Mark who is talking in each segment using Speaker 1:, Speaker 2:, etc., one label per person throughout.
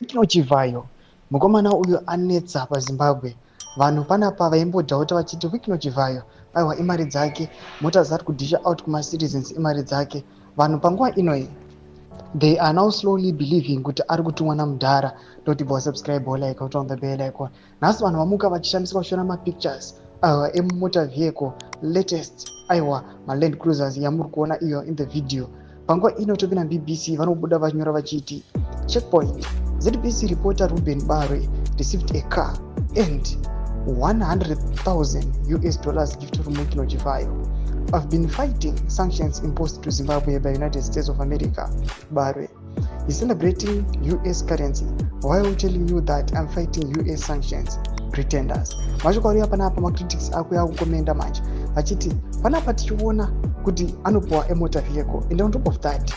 Speaker 1: Wikinochivayo mukomana uyu anetsa paZimbabwe. Vanhu panapa vaimbodhauta vachiti Wikinochivayo aiwa imari dzake, mota dzari kudhisha out kumacitizens imari dzake. Vanhu panguva inoyi they are now slowly believing kuti ari kutumwa namudhara. Don't even subscribe or like on the bell icon. Nhasi vanhu vamuka vachishandisa kushora mapictures emumota vehicle latest aiwa maland cruisers yamuri kuona iyo in the video. Panguva ino topinda BBC vanobuda vachinyora vachiti checkpoint ZBC reporter Ruben Barwe received a car and $100,000 gift from Wikinochivayo. I've been fighting sanctions imposed to Zimbabwe by United States of America. Barwe is celebrating US currency while telling you that I'm fighting US sanctions. Pretenders. Mashokauya panapa macritics akuya kukomenda manje vachiti panapa tichiona kuti anopuwa motor vehicle and on top of that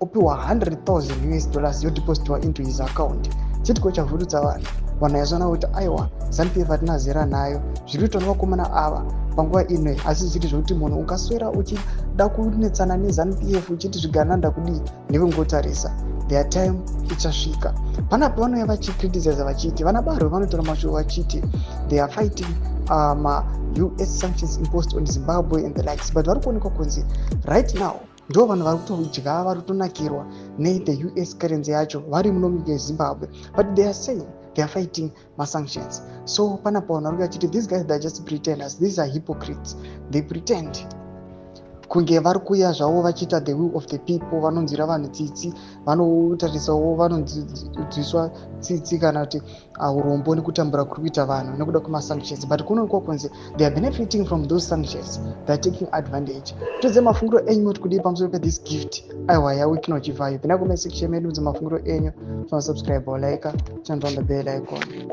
Speaker 1: opiwa $100,000 yodepositwa into his account. Chitiko chavhurutsa vanhu vaizona kuti aiwa ZANU-PF hatina zera nayo zviri kuitwa nevakomana ava panguva ino, asi zviri zvokuti munhu ukaswera uchida kunetsana neZANU-PF uchiti zvigananda kudii nevengotarisa their time ichasvika. Panapa vanouya vachicriticize vachiti vana Barwe vanotora mashoko vachiti they are fighting US sanctions imposed on Zimbabwe and the likes, but vari kuonekwa kunzi right now ndo vanhu vari kutodya vari kutonakirwa the US currency yacho vari muno munyika yeZimbabwe, but they are saying they are fighting sanctions. So panapa vanhu vari vachiti these guys they are just pretenders, these are hypocrites, they pretend kunge vari kuuya zvavo vachiita the will of the people, vanonzwira vanhu tsitsi, vanotarisawo vanonzwiswa tsitsi kana kuti urombo nekutambura kuri kuita vanhu nekuda kwemasanctions, but kunoonekwa kunzi they are benefiting from those sanctions, they are taking advantage. Todze mafungiro enyu kuti kudii pamusoro pe-this gift aiwa yaWikinochivayo. Pinda comment section medu mafungiro enyu, subscribe or like, turn on the bell icon.